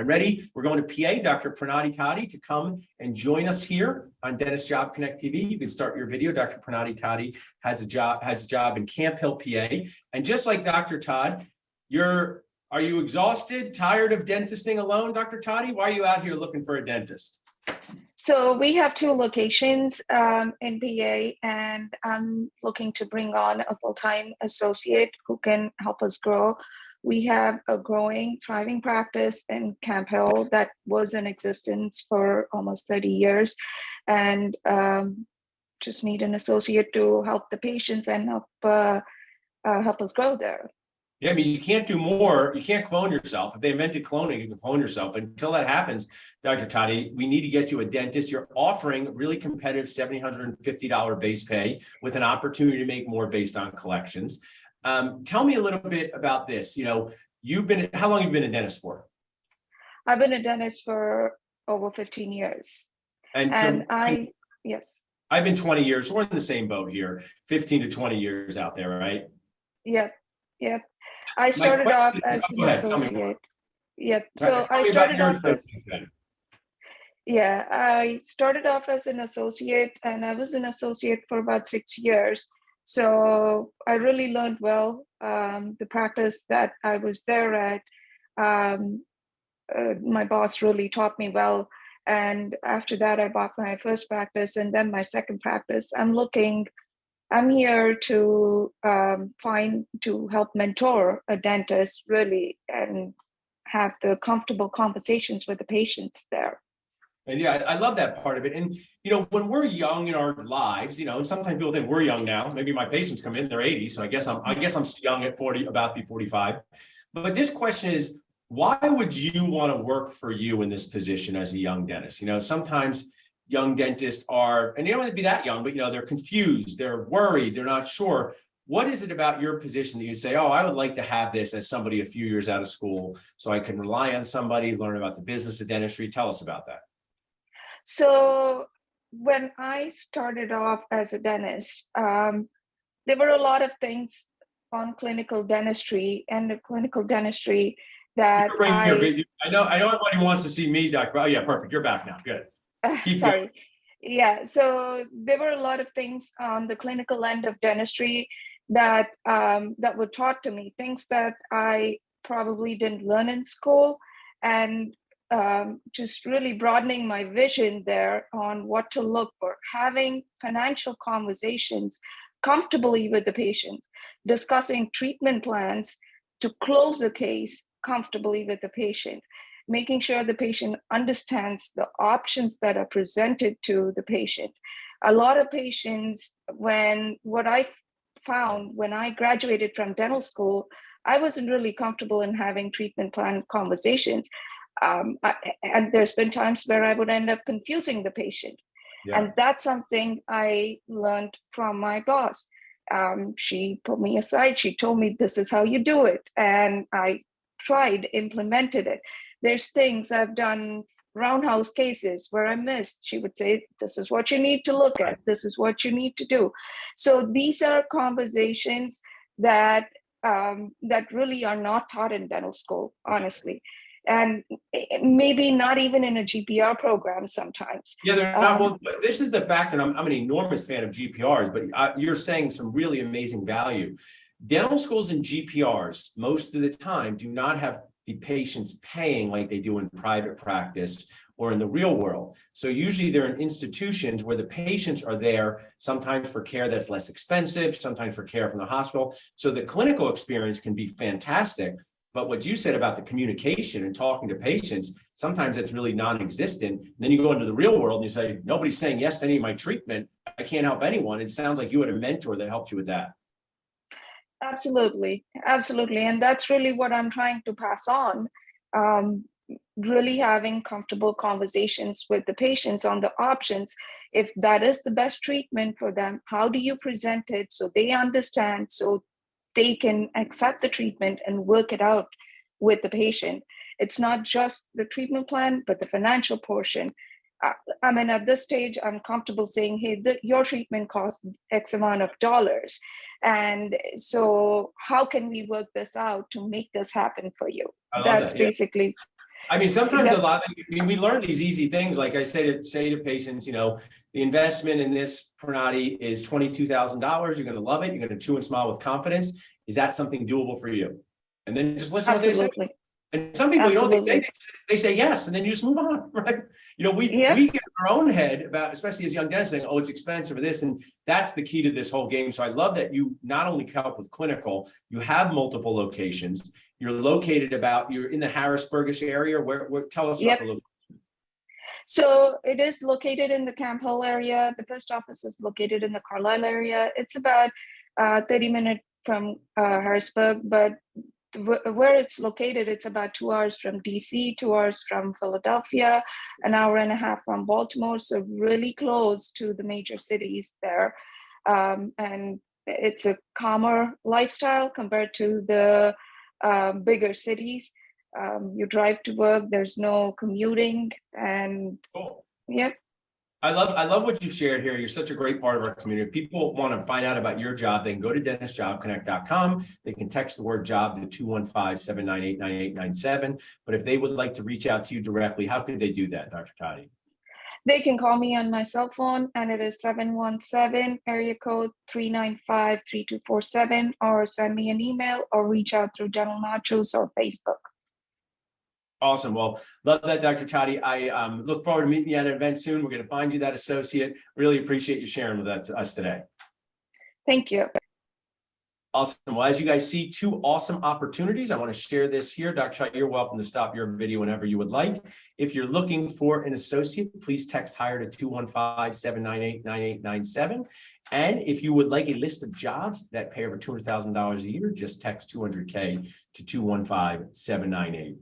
time ready, we're going to PA, Dr. Tati, to come and join us here on Dentist Job Connect TV. You can start your video. Dr. Tati has a job in Camp Hill, PA. And just like Dr. Todd, are you exhausted, tired of dentisting alone, Dr. Tati? Why are you out here looking for a dentist? So we have 2 locations in PA, and I'm looking to bring on a full-time associate who can help us grow. We have a growing, thriving practice in Camp Hill that was in existence for almost 30 years, and just need an associate to help the patients and help us grow there. Yeah, I mean, you can't do more. You can't clone yourself. If they invented cloning, you can clone yourself. But until that happens, Dr. Tati, we need to get you a dentist. You're offering really competitive $750 base pay with an opportunity to make more based on collections. Tell me a little bit about this. You know, how long have you been a dentist for? I've been a dentist for over 15 years. Yes. I've been 20 years. So we're in the same boat here, 15 to 20 years out there, right? Yep. I started off as an associate. Yep. So I started off as an associate, and I was an associate for about 6 years. So I really learned well. The practice that I was there at, my boss really taught me well. And after that, I bought my first practice and then my second practice. I'm here to help mentor a dentist really and have the comfortable conversations with the patients there. And yeah, I love that part of it. And, you know, when we're young in our lives, you know, and sometimes people think we're young now, maybe my patients come in, they're 80. So I guess I'm young at 40, about to be 45. But this question is, why would you want to work for you in this position as a young dentist? You know, sometimes young dentists are, and they don't have to be that young, but, you know, they're confused, they're worried, they're not sure. What is it about your position that you say, oh, I would like to have this as somebody a few years out of school so I can rely on somebody, learn about the business of dentistry? Tell us about that. So when I started off as a dentist, there were a lot of things on clinical dentistry that I know everybody wants to see me, Doctor. Oh yeah, perfect. You're back now. Good. Sorry. Going. Yeah. So there were a lot of things on the clinical end of dentistry that were taught to me, things that I probably didn't learn in school, and just really broadening my vision there on what to look for, having financial conversations comfortably with the patients, discussing treatment plans to close the case comfortably with the patient, making sure the patient understands the options that are presented to the patient. A lot of patients, what I found when I graduated from dental school, I wasn't really comfortable in having treatment plan conversations. And there's been times where I would end up confusing the patient. Yeah. And that's something I learned from my boss. She put me aside. She told me, this is how you do it. And I implemented it. There's things I've done, roundhouse cases where I missed. She would say, this is what you need to look at. This is what you need to do. So these are conversations that really are not taught in dental school, honestly. And maybe not even in a GPR program sometimes. Yeah, they're not. Well, this is the fact, and I'm an enormous fan of GPRs, but you're saying some really amazing value. Dental schools and GPRs, most of the time, do not have the patients paying like they do in private practice or in the real world. So usually they're in institutions where the patients are there, sometimes for care that's less expensive, sometimes for care from the hospital. So the clinical experience can be fantastic. But what you said about the communication and talking to patients, sometimes it's really non-existent. And then you go into the real world and you say, nobody's saying yes to any of my treatment. I can't help anyone. It sounds like you had a mentor that helped you with that. Absolutely. And that's really what I'm trying to pass on. Really having comfortable conversations with the patients on the options. If that is the best treatment for them, how do you present it so they understand, so they can accept the treatment and work it out with the patient? It's not just the treatment plan, but the financial portion. I mean, at this stage, I'm comfortable saying, hey, your treatment costs X amount of dollars. And so how can we work this out to make this happen for you? That's basically, I mean, sometimes Yep. we learn these easy things. Like I say to patients, you know, the investment in this Pranati is $22,000. You're going to love it. You're going to chew and smile with confidence. Is that something doable for you? And then just listen to what they say. Absolutely. And some people, you know what they say? Absolutely. They say yes, and then you just move on, right? You know, we Yep. get in our own head about, especially as young dentists, saying, oh, it's expensive or this, and that's the key to this whole game. So I love that you not only help with clinical, you have multiple locations. You're you're in the Harrisburgish area. Where tell us about Yep. the location. So it is located in the Camp Hill area. The post office is located in the Carlisle area. It's about 30 minutes from Harrisburg, but where it's located, it's about 2 hours from DC, 2 hours from Philadelphia, an hour and a half from Baltimore. So really close to the major cities there. And it's a calmer lifestyle compared to the bigger cities. You drive to work, there's no commuting, and Cool. yep. I love what you shared here. You're such a great part of our community. If people want to find out about your job, they can go to dentistjobconnect.com. They can text the word job to 215-798-9897. But if they would like to reach out to you directly, how could they do that, Dr. Tati? They can call me on my cell phone, and it is 717 area code 395-3247, or send me an email or reach out through Dental Nachos or Facebook. Awesome. Well, love that, Dr. Tati. I look forward to meeting you at an event soon. We're going to find you that associate. Really appreciate you sharing with us today. Thank you. Awesome. Well, as you guys see, 2 awesome opportunities. I want to share this here. Dr. Tati, you're welcome to stop your video whenever you would like. If you're looking for an associate, please text hire to 215-798-9897. And if you would like a list of jobs that pay over $200,000 a year, just text 200K to 215-798-9897.